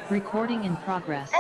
Recording in progress.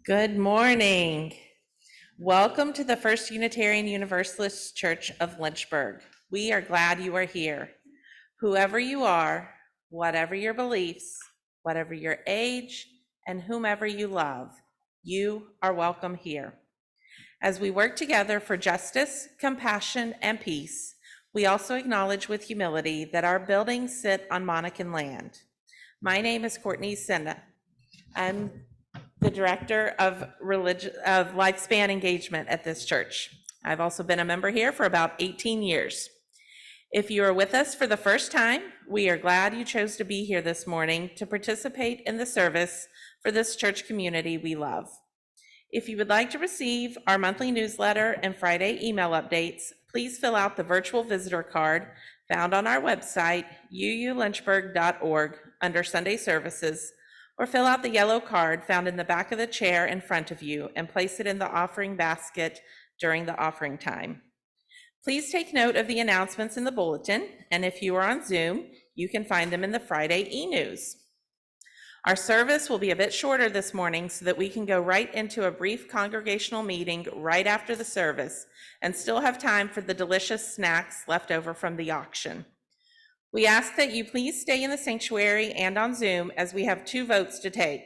Good morning. Welcome to the First Unitarian Universalist Church of Lynchburg. We are glad you are here. Whoever you are, whatever your beliefs, whatever your age, and whomever you love, you are welcome here. As we work together for justice, compassion, and peace, we also acknowledge with humility that our buildings sit on Monacan land. My name is Courtney Senna. I'm the director of lifespan engagement at this church. I've also been a member here for about 18 years. If you are with us for the first time, we are glad you chose to be here this morning to participate in the service for this church community we love. If you would like to receive our monthly newsletter and Friday email updates, please fill out the virtual visitor card found on our website, uulynchburg.org, under Sunday services, or fill out the yellow card found in the back of the chair in front of you and place it in the offering basket during the offering time. Please take note of the announcements in the bulletin, and if you are on Zoom, you can find them in the Friday e-news. Our service will be a bit shorter this morning so that we can go right into a brief congregational meeting right after the service and still have time for the delicious snacks left over from the auction. We ask that you please stay in the sanctuary and on Zoom as we have 2 votes to take.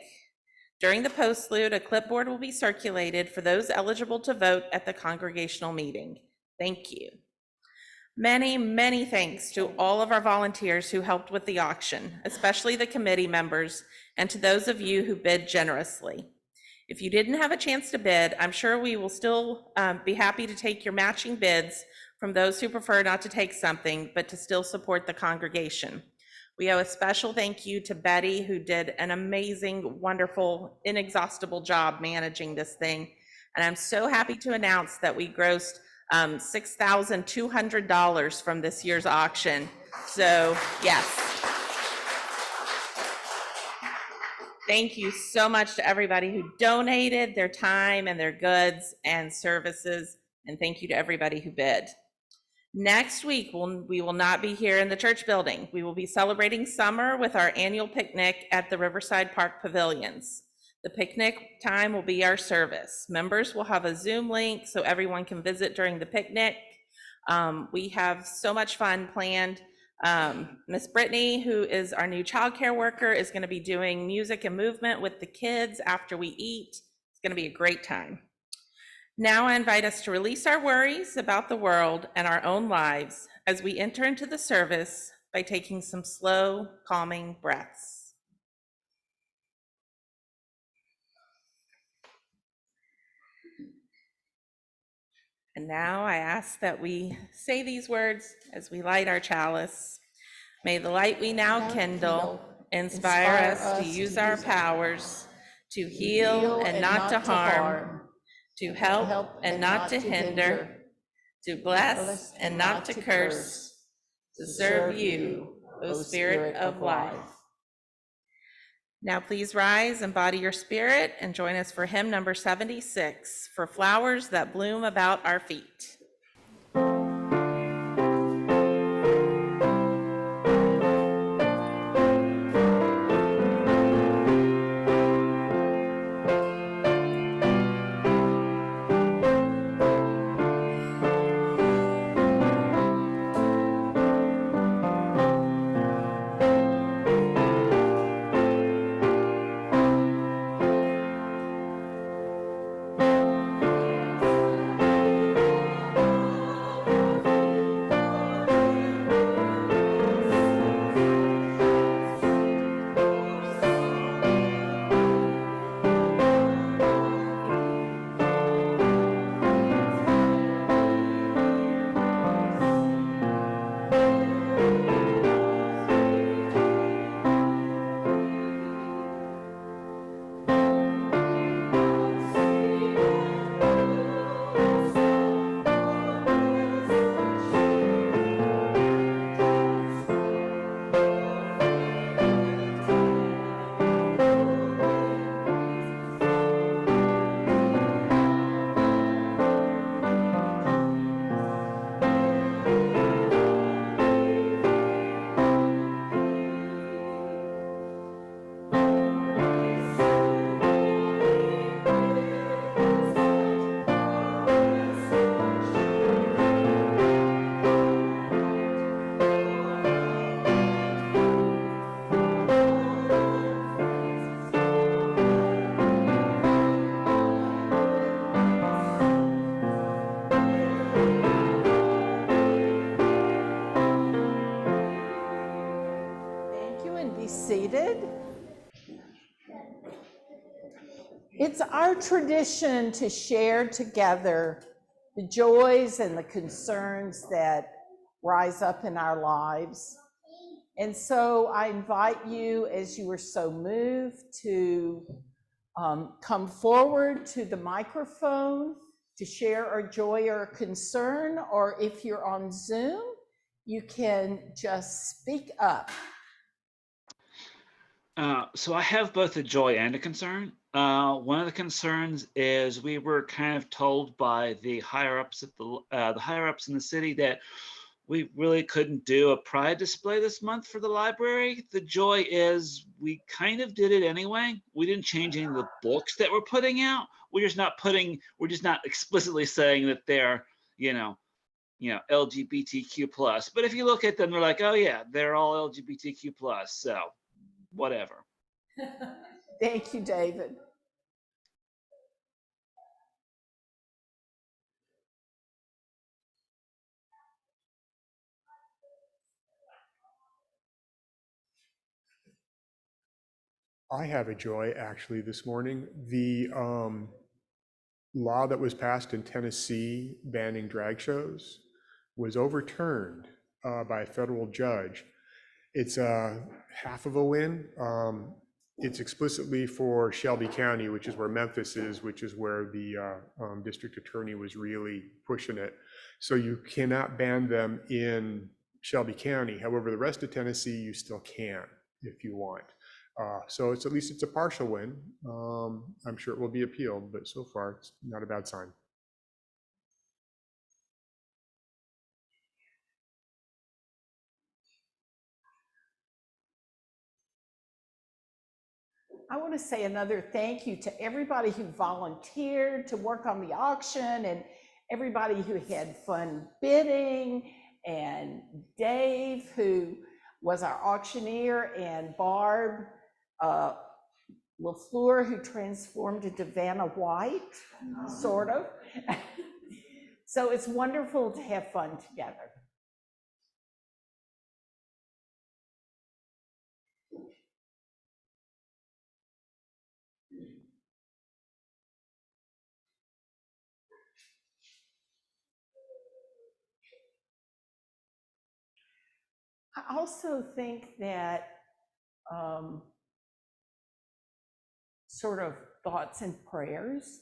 During the postlude, a clipboard will be circulated for those eligible to vote at the congregational meeting. Thank you. Many, many thanks to all of our volunteers who helped with the auction, especially the committee members, and to those of you who bid generously. If you didn't have a chance to bid, I'm sure we will still be happy to take your matching bids from those who prefer not to take something, but to still support the congregation. We owe a special thank you to Betty, who did an amazing, wonderful, inexhaustible job managing this thing. And I'm so happy to announce that we grossed $6,200 from this year's auction. So yes. Thank you so much to everybody who donated their time and their goods and services. And thank you to everybody who bid. Next week, we will not be here in the church building. We will be celebrating summer with our annual picnic at the Riverside Park Pavilions. The picnic time will be our service. Members will have a Zoom link so everyone can visit during the picnic. We have so much fun planned. Miss Brittany, who is our new child care worker, is going to be doing music and movement with the kids after we eat. It's going to be a great time. Now I invite us to release our worries about the world and our own lives as we enter into the service by taking some slow, calming breaths. And now I ask that we say these words as we light our chalice. May the light we now kindle Inspire us to use our powers to heal and not to harm, to help and not to hinder, to bless and not to curse, to serve you, O Spirit of life. Now please rise, embody your spirit, and join us for hymn number 76, For Flowers That Bloom About Our Feet. Seated. It's our tradition to share together the joys and the concerns that rise up in our lives. And so I invite you, as you are so moved, to come forward to the microphone to share our joy or concern, or if you're on Zoom, you can just speak up. So I have both a joy and a concern. One of the concerns is we were kind of told by the higher ups at the higher ups in the city that we really couldn't do a pride display this month for the library. The joy is we kind of did it anyway. We didn't change any of the books that we're putting out. We're just not explicitly saying that they're, LGBTQ plus. But if you look at them, they're like, oh yeah, they're all LGBTQ plus. So whatever. Thank you, David. I have a joy actually this morning. The law that was passed in Tennessee banning drag shows was overturned by a federal judge. It's half of a win. It's explicitly for Shelby County, which is where Memphis is, which is where the district attorney was really pushing it. So you cannot ban them in Shelby County. However, the rest of Tennessee, you still can if you want. So at least it's a partial win. I'm sure it will be appealed, but so far it's not a bad sign. I want to say another thank you to everybody who volunteered to work on the auction, and everybody who had fun bidding, and Dave, who was our auctioneer, and Barb LaFleur, who transformed into Vanna White, sort of. So it's wonderful to have fun together. I also think that sort of thoughts and prayers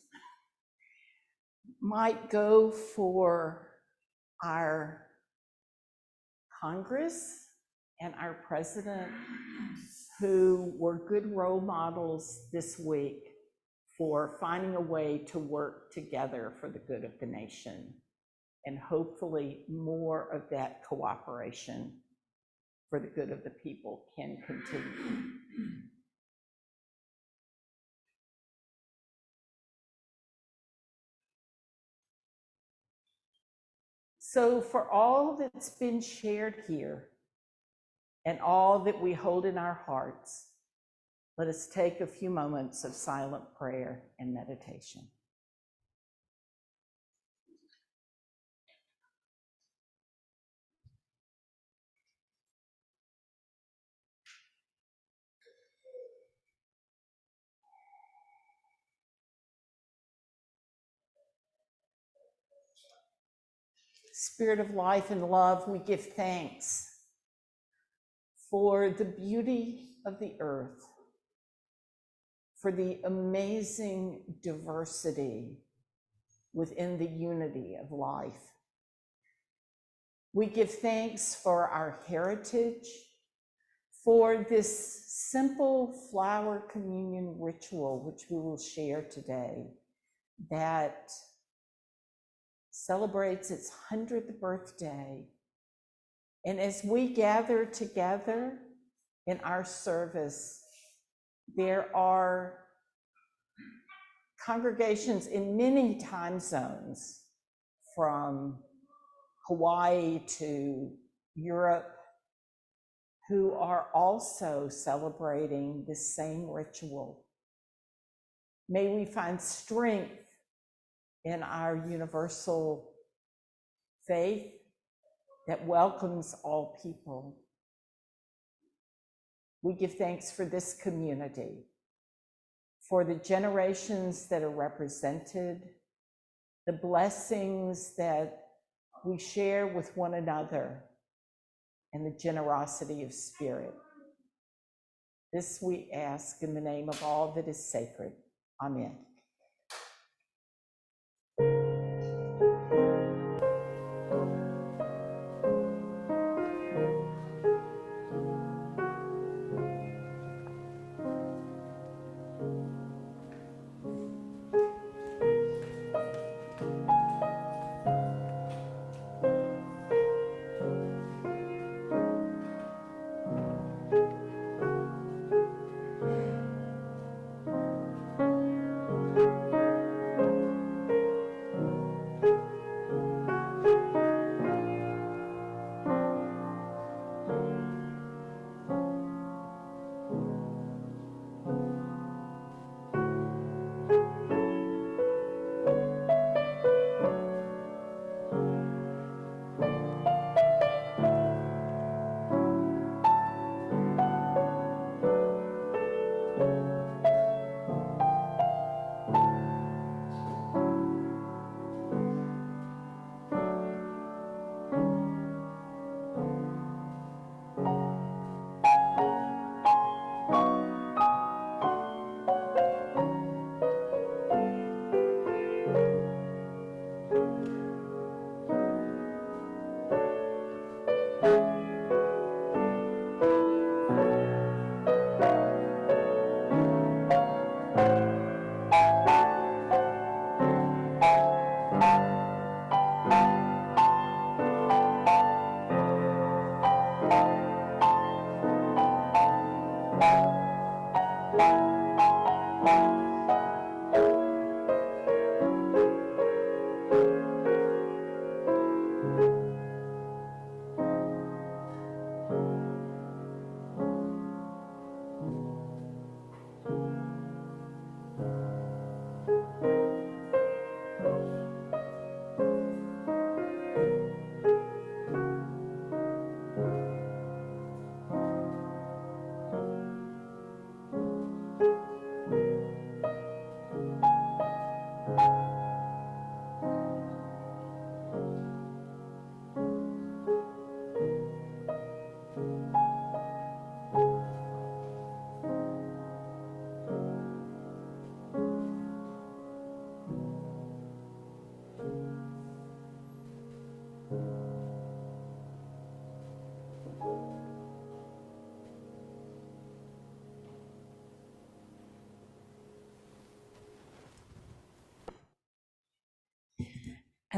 might go for our Congress and our president, who were good role models this week for finding a way to work together for the good of the nation. And hopefully more of that cooperation for the good of the people can continue. So for all that's been shared here and all that we hold in our hearts, let us take a few moments of silent prayer and meditation. Spirit of life and love, we give thanks for the beauty of the earth, for the amazing diversity within the unity of life. We give thanks for our heritage, for this simple flower communion ritual, which we will share today, that celebrates its 100th birthday. And as we gather together in our service, there are congregations in many time zones, from Hawaii to Europe, who are also celebrating the same ritual. May we find strength in our universal faith that welcomes all people. We give thanks for this community, for the generations that are represented, the blessings that we share with one another, and the generosity of spirit. This we ask in the name of all that is sacred. Amen.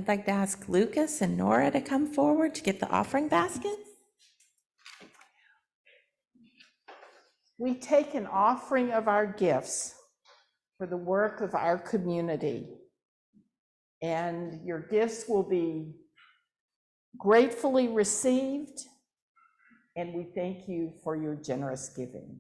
I'd like to ask Lucas and Nora to come forward to get the offering baskets. We take an offering of our gifts for the work of our community. And your gifts will be gratefully received, and we thank you for your generous giving.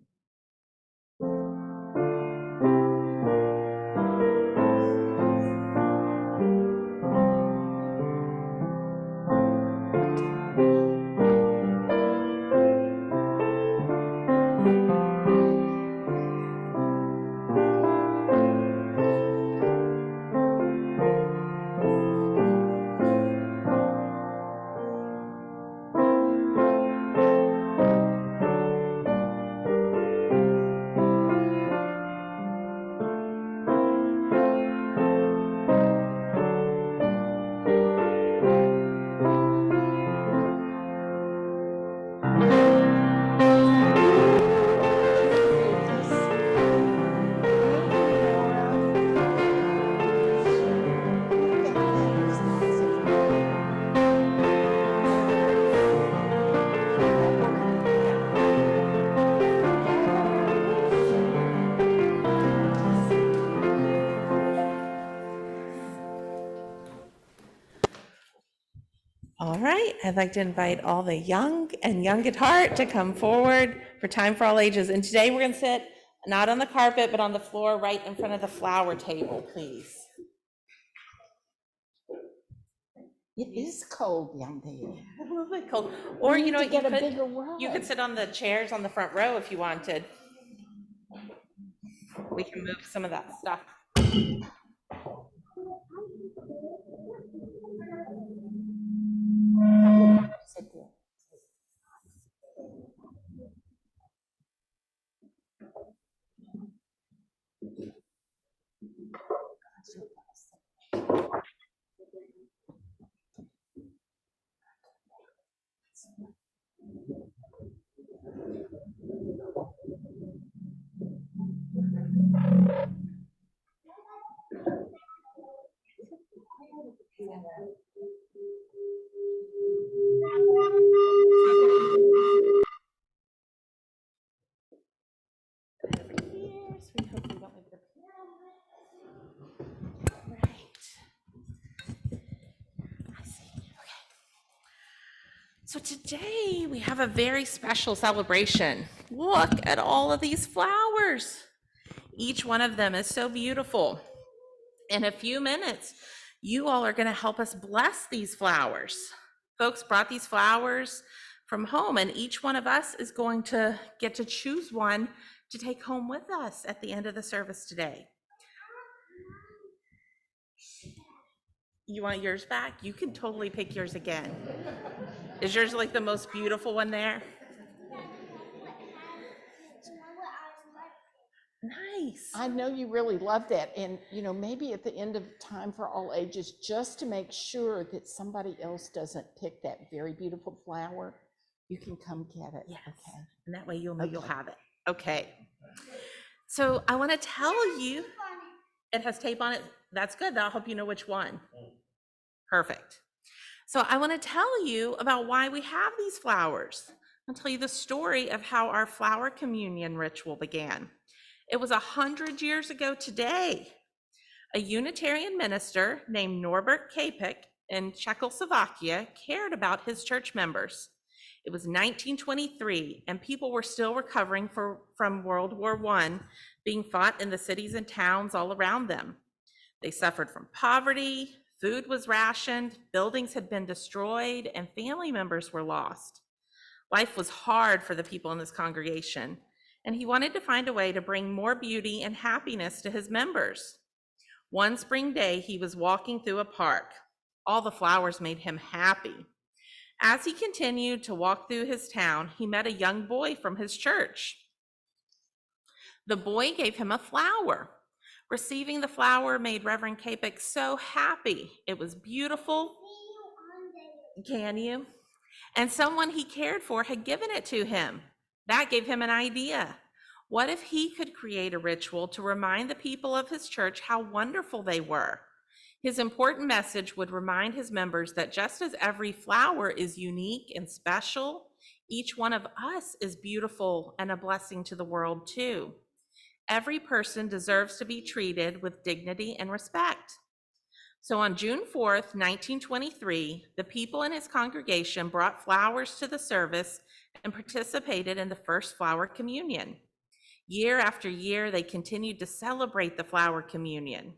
All right, I'd like to invite all the young and young at heart to come forward for Time for All Ages. And today we're going to sit not on the carpet, but on the floor right in front of the flower table, please. It is cold down there. A little bit cold. Or, We you need know, to get a bigger rug. you could sit on the chairs on the front row if you wanted. We can move some of that stuff. Sit there. So today we have a very special celebration. Look at all of these flowers. Each one of them is so beautiful. In a few minutes, you all are going to help us bless these flowers. Folks brought these flowers from home, and each one of us is going to get to choose one to take home with us at the end of the service today. You want yours back? You can totally pick yours again. Is yours like the most beautiful one there? Nice. I know you really love that. And, you know, maybe at the end of Time for All Ages, just to make sure that somebody else doesn't pick that very beautiful flower, you can come get it. Yes. Okay. And that way you'll know you'll Okay. have it. Okay. So I want to tell you, it has tape on it. That's good. That'll help you know which one. Perfect. So I want to tell you about why we have these flowers. I'll tell you the story of how our flower communion ritual began. It was 100 years ago today. A Unitarian minister named Norbert Čapek in Czechoslovakia cared about his church members. It was 1923, and people were still recovering from World War I being fought in the cities and towns all around them. They suffered from poverty, food was rationed, buildings had been destroyed, and family members were lost. Life was hard for the people in this congregation, and he wanted to find a way to bring more beauty and happiness to his members. One spring day, he was walking through a park. All the flowers made him happy. As he continued to walk through his town, he met a young boy from his church. The boy gave him a flower. Receiving the flower made Reverend Čapek so happy. It was beautiful. Can you? And someone he cared for had given it to him. That gave him an idea. What if he could create a ritual to remind the people of his church how wonderful they were? His important message would remind his members that just as every flower is unique and special, each one of us is beautiful and a blessing to the world too. Every person deserves to be treated with dignity and respect. So on June 4th, 1923, the people in his congregation brought flowers to the service and participated in the first flower communion. Year after year, they continued to celebrate the flower communion.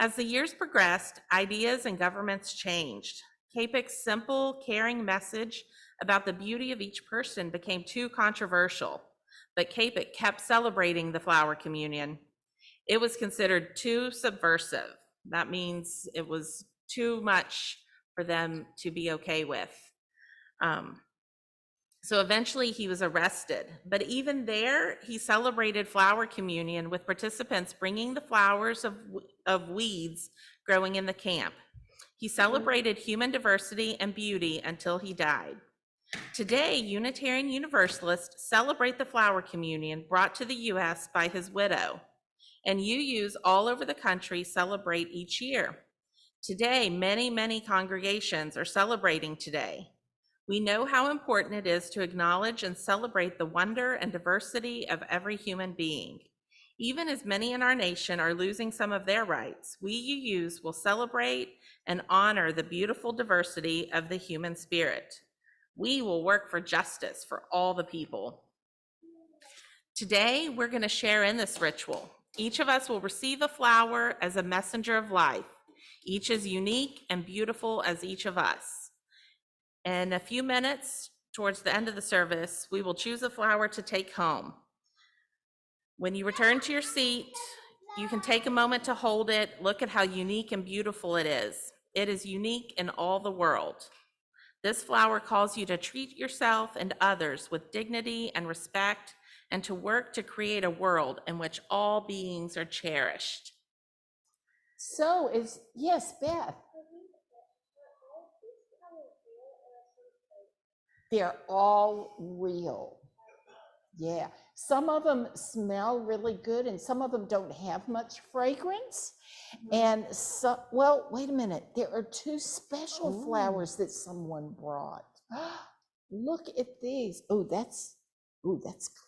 As the years progressed, ideas and governments changed. Čapek's simple, caring message about the beauty of each person became too controversial, but Čapek kept celebrating the flower communion. It was considered too subversive. That means it was too much for them to be okay with. So eventually he was arrested, but even there, he celebrated flower communion with participants bringing the flowers of weeds growing in the camp. He celebrated human diversity and beauty until he died. Today, Unitarian Universalists celebrate the flower communion brought to the U.S. by his widow, and UUs all over the country celebrate each year. Today, many congregations are celebrating today. We know how important it is to acknowledge and celebrate the wonder and diversity of every human being. Even as many in our nation are losing some of their rights, we UUs will celebrate and honor the beautiful diversity of the human spirit. We will work for justice for all the people. Today, we're going to share in this ritual. Each of us will receive a flower as a messenger of life. Each is unique and beautiful as each of us. In a few minutes, towards the end of the service, we will choose a flower to take home. When you return to your seat, you can take a moment to hold it. Look at how unique and beautiful it is. It is unique in all the world. This flower calls you to treat yourself and others with dignity and respect, and to work to create a world in which all beings are cherished. So yes, Beth. They're all real. Yeah. Some of them smell really good and some of them don't have much fragrance. And so, well, wait a minute. There are two special flowers that someone brought. Look at these. Oh, that's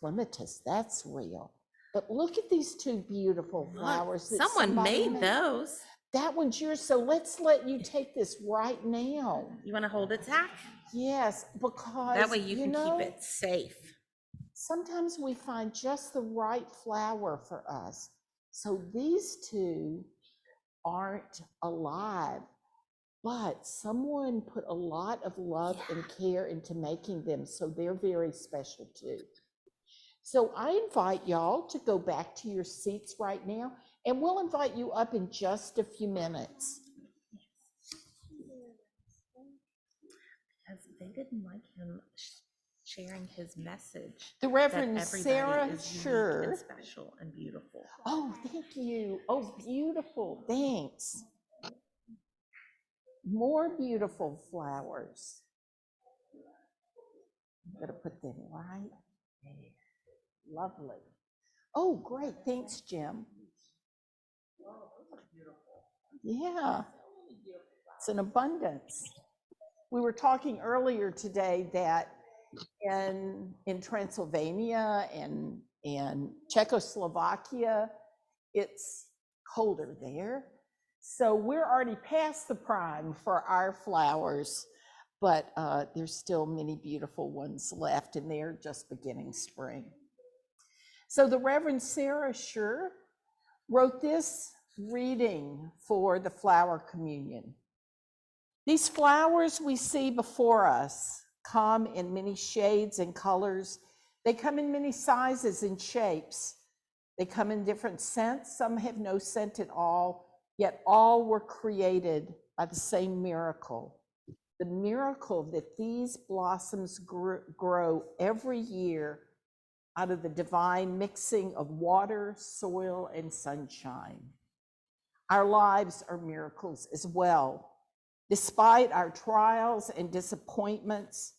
clematis. That's real. But look at these two beautiful flowers. That Someone made those. That one's yours. So let's let you take this right now. You want to hold it, Zach? Yes, because that way you can keep it safe. Sometimes we find just the right flower for us. So these two aren't alive, but someone put a lot of love and care into making them, so they're very special too. So I invite y'all to go back to your seats right now, and we'll invite you up in just a few minutes. Because they didn't like him sharing his message. The Reverend Sarah Sure. And special and beautiful. Oh, thank you. Oh, beautiful. Thanks. More beautiful flowers. I'm going to put them right there. Lovely. Oh, great. Thanks, Jim. Yeah. It's an abundance. We were talking earlier today that in Transylvania and Czechoslovakia, it's colder there. So we're already past the prime for our flowers, but there's still many beautiful ones left, and they're just beginning spring. So the Reverend Sarah Sure wrote this reading for the flower communion. These flowers we see before us come in many shades and colors. They come in many sizes and shapes. They come in different scents. Some have no scent at all, yet all were created by the same miracle. The miracle that these blossoms grow every year out of the divine mixing of water, soil, and sunshine. Our lives are miracles as well. Despite our trials and disappointments,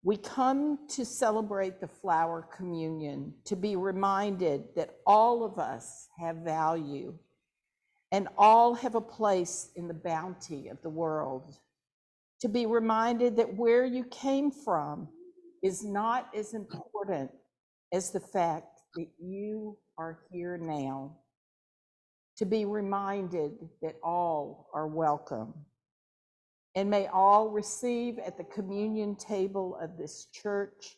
we come to celebrate the flower communion to be reminded that all of us have value, and all have a place in the bounty of the world. To be reminded that where you came from is not as important as the fact that you are here now. To be reminded that all are welcome. And may all receive at the communion table of this church.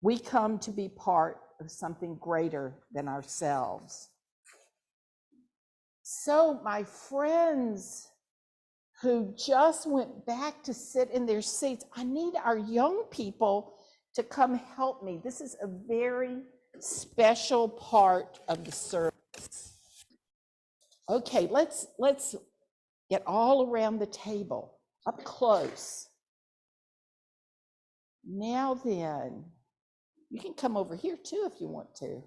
We come to be part of something greater than ourselves. So my friends who just went back to sit in their seats, I need our young people to come help me. This is a very special part of the service. Okay, let's get all around the table, up close. Now then, you can come over here too if you want to.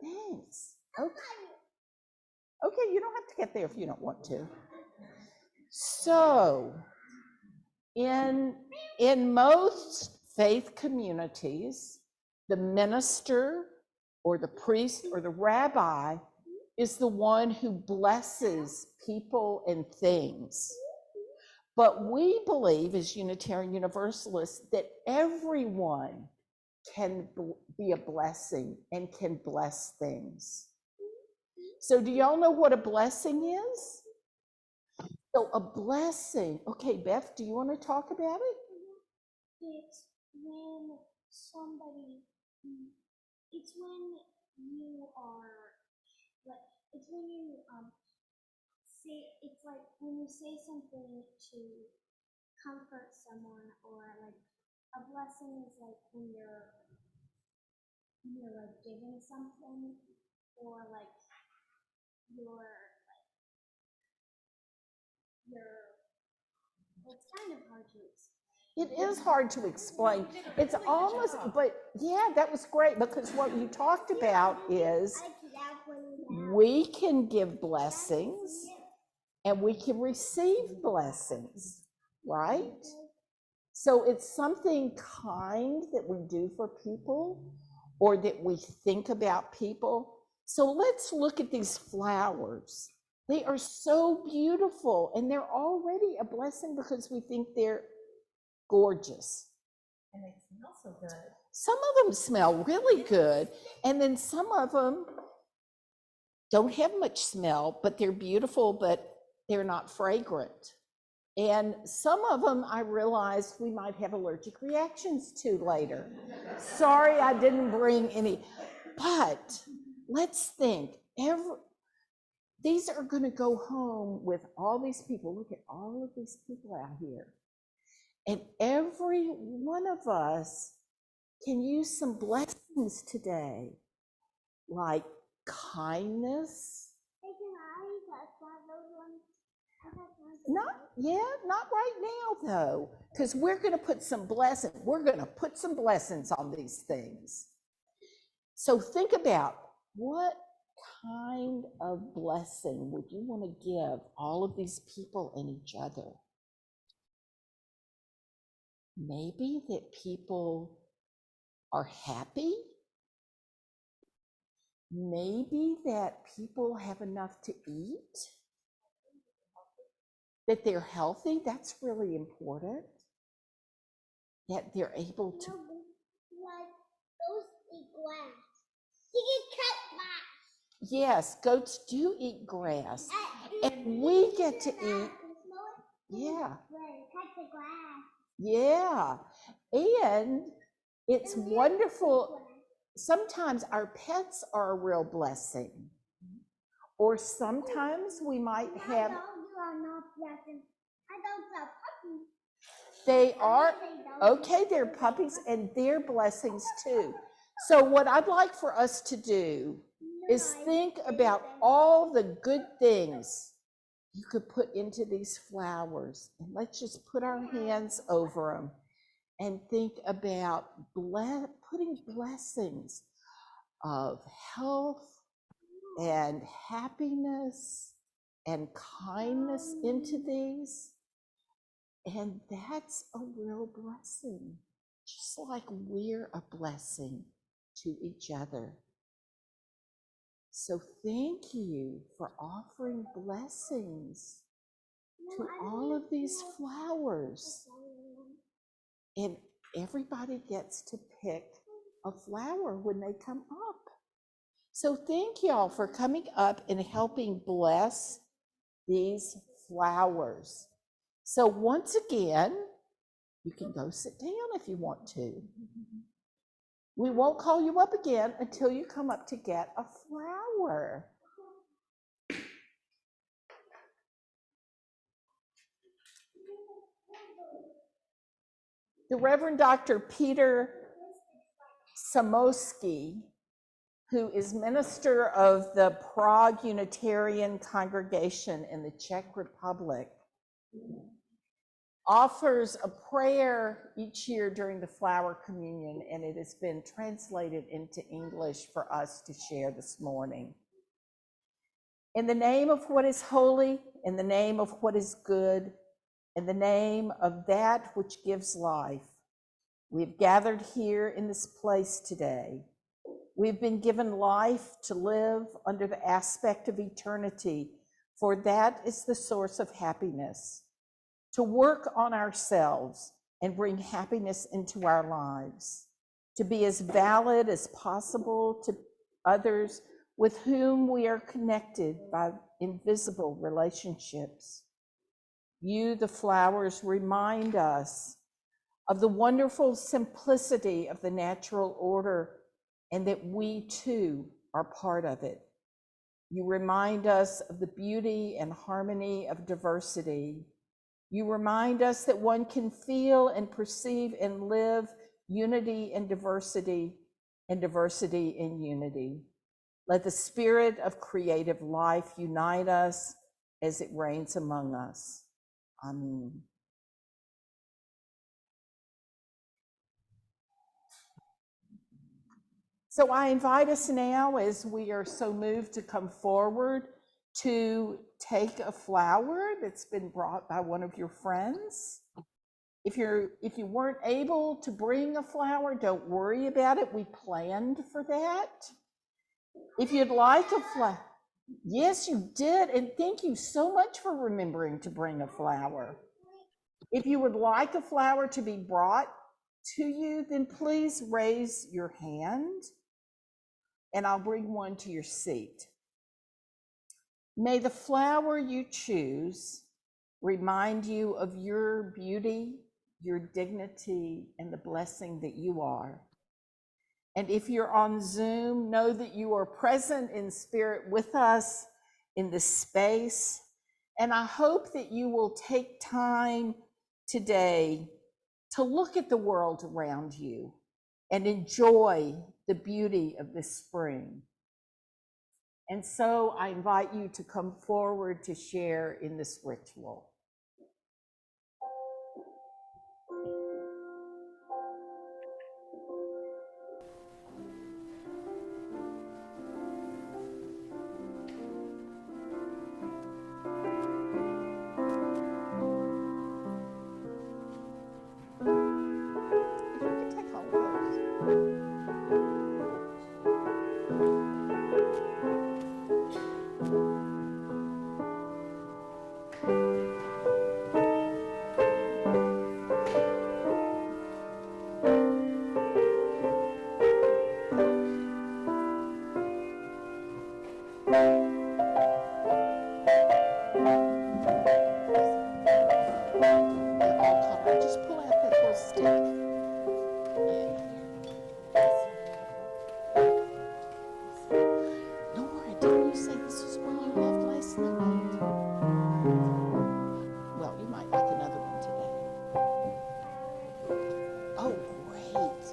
Thanks. Okay, you don't have to get there if you don't want to. So, in most faith communities, the minister or the priest or the rabbi is the one who blesses people and things. But we believe as Unitarian Universalists that everyone can be a blessing and can bless things. So do y'all know what a blessing is? So a blessing, okay, Beth, do you want to talk about it? It's when somebody, it's when you are, like, it's when you say, it's like when you say something to comfort someone, or like a blessing is like when you're like giving something, or like it's kind of hard to explain. It is hard to explain. It's almost, but yeah, that was great, because what you talked about is we can give blessings and we can receive blessings, right? So it's something kind that we do for people or that we think about people. So let's look at these flowers. They are so beautiful and they're already a blessing because we think they're gorgeous. And they smell so good. Some of them smell really good, and then some of them don't have much smell, but they're beautiful, but they're not fragrant. And some of them I realized we might have allergic reactions to later. Sorry, I didn't bring any, but let's think. These are going to go home with all these people. Look at all of these people out here. And every one of us can use some blessings today, like kindness. Not right now though, because we're going to put some blessings. We're going to put some blessings on these things. So think about, what kind of blessing would you want to give all of these people and each other? Maybe that people are happy. Maybe that people have enough to eat. That they're healthy. That's really important. That they're able to. Like those eat grass. You can cut grass. Yes, goats do eat grass. And we get to eat. Yeah. Cut the grass. Yeah. And it's wonderful. Sometimes our pets are a real blessing. Or sometimes we might have. They are, okay, they're puppies and they're blessings too. So what I'd like for us to do is think about all the good things you could put into these flowers. And let's just put our hands over them and think about putting blessings of health and happiness and kindness into these. And that's a real blessing, just like we're a blessing to each other. So thank you for offering blessings to all of these flowers. And everybody gets to pick a flower when they come up. So thank y'all for coming up and helping bless these flowers. So once again, you can go sit down if you want to. We won't call you up again until you come up to get a flower. The Reverend Dr. Peter Samosky, who is minister of the Prague Unitarian Congregation in the Czech Republic, offers a prayer each year during the flower communion, and it has been translated into English for us to share this morning. In the name of what is holy, in the name of what is good, in the name of that which gives life, we've gathered here in this place today. We've been given life to live under the aspect of eternity, for that is the source of happiness. To work on ourselves and bring happiness into our lives, to be as valid as possible to others with whom we are connected by invisible relationships. You, the flowers, remind us of the wonderful simplicity of the natural order and that we too are part of it. You remind us of the beauty and harmony of diversity. You remind us that one can feel and perceive and live unity and diversity in unity. Let the spirit of creative life unite us as it reigns among us. Amen. So I invite us now, as we are so moved to come forward, to take a flower that's been brought by one of your friends. If you weren't able to bring a flower, don't worry about it. We planned for that. If you'd like a flower, yes, you did, and thank you so much for remembering to bring a flower. If you would like a flower to be brought to you, then please raise your hand, and I'll bring one to your seat. May the flower you choose remind you of your beauty, your dignity, and the blessing that you are. And if you're on Zoom, know that you are present in spirit with us in this space. And I hope that you will take time today to look at the world around you and enjoy the beauty of this spring. And so I invite you to come forward to share in this ritual. You can take all of those. They're all colored. Just pull out that little stick. Nora, didn't you say this is one you loved last night? Well, you might like another one today. Oh, great.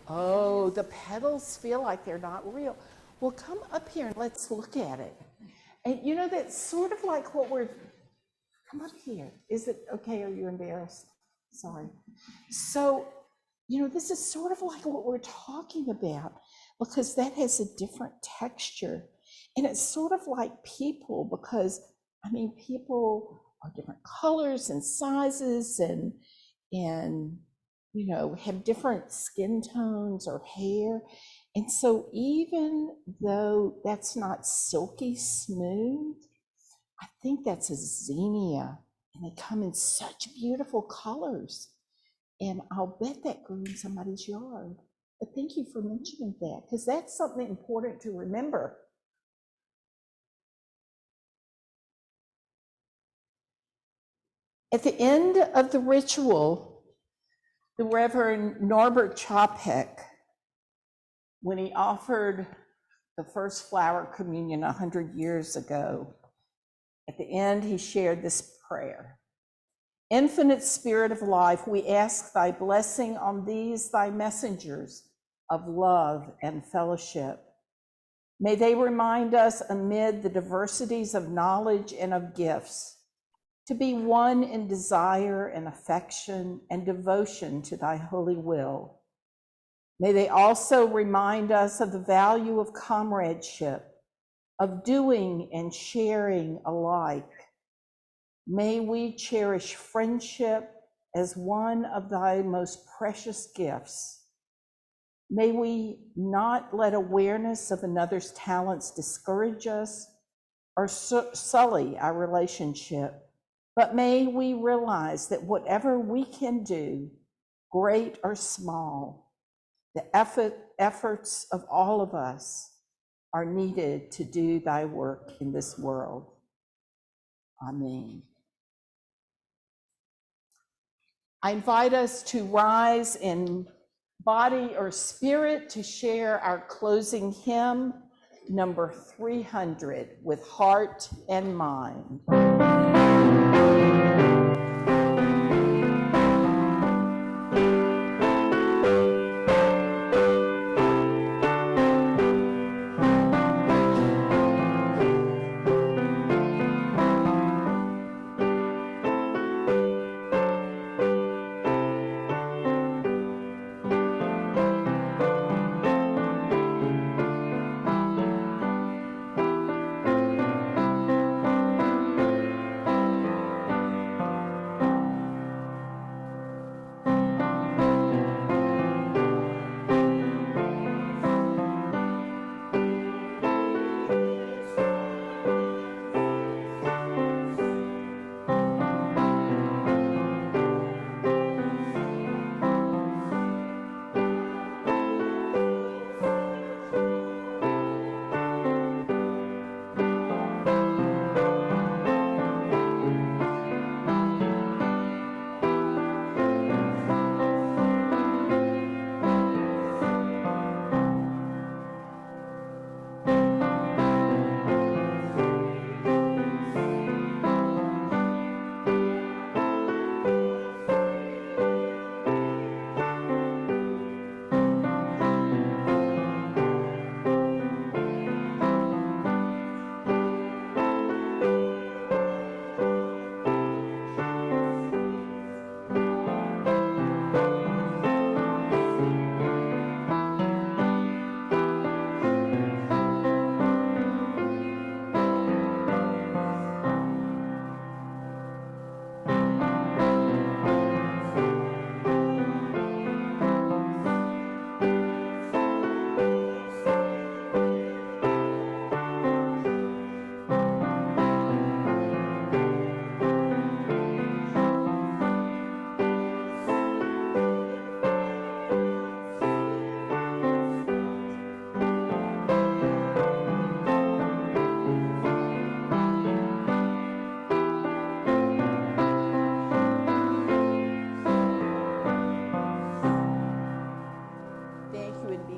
Oh, the petals feel like they're not real. Well, come up here and let's look at it. And you know, that's sort of like what we're, come up here. Is it okay? Are you embarrassed? Sorry. So, you know, this is sort of like what we're talking about, because that has a different texture. And it's sort of like people, because, I mean, people are different colors and sizes and you know, have different skin tones or hair. And so even though that's not silky smooth, I think that's a zinnia, and they come in such beautiful colors. And I'll bet that grew in somebody's yard. But thank you for mentioning that, because that's something important to remember. At the end of the ritual, the Reverend Norbert Čapek, when he offered the first flower communion 100 years ago, at the end he shared this prayer. Infinite Spirit of life, we ask thy blessing on these thy messengers of love and fellowship. May they remind us amid the diversities of knowledge and of gifts to be one in desire and affection and devotion to thy holy will. May they also remind us of the value of comradeship, of doing and sharing alike. May we cherish friendship as one of thy most precious gifts. May we not let awareness of another's talents discourage us or sully our relationship, but may we realize that whatever we can do, great or small, the efforts of all of us are needed to do thy work in this world. Amen. I invite us to rise in body or spirit to share our closing hymn, number 300, with heart and mind.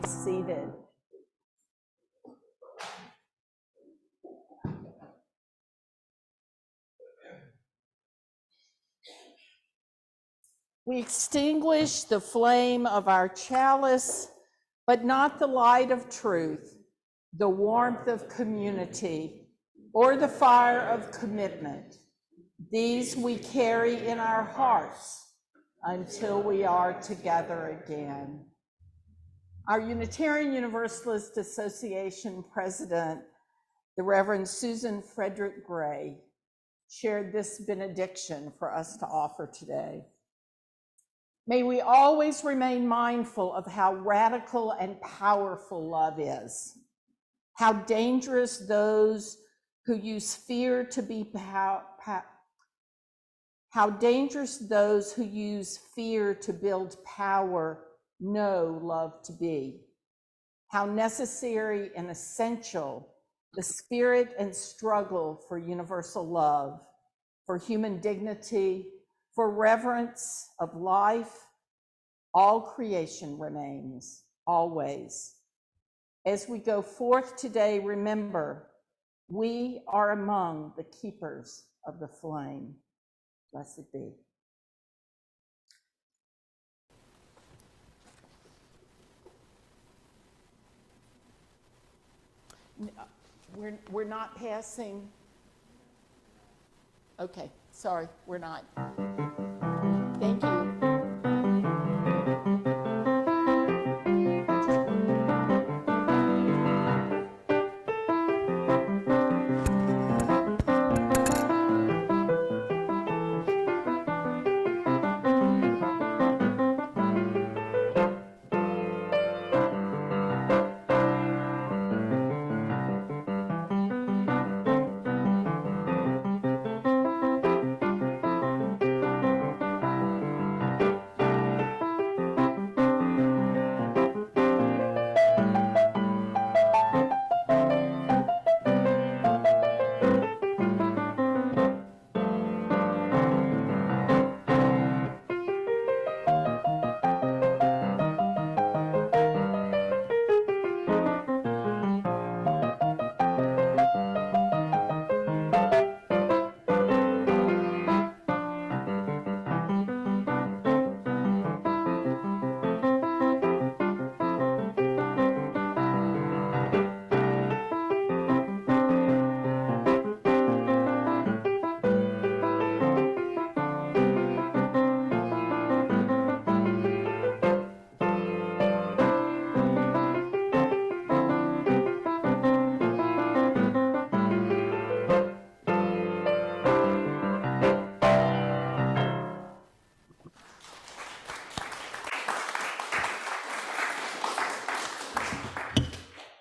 Seated. We extinguish the flame of our chalice but not the light of truth, the warmth of community, or the fire of commitment. These we carry in our hearts until we are together again. Our Unitarian Universalist Association president, the Reverend Susan Frederick Gray, shared this benediction for us to offer today. May we always remain mindful of how radical and powerful love is, how dangerous those who use fear to be how dangerous those who use fear to build power know love to be, how necessary and essential the spirit and struggle for universal love, for human dignity, for reverence of life, all creation remains, always. As we go forth today, remember, we are among the keepers of the flame. Blessed be. We're not passing. Okay, sorry, we're not. Thank you.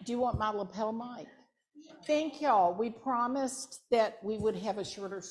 Do you want my lapel mic? Thank y'all. We promised that we would have a shorter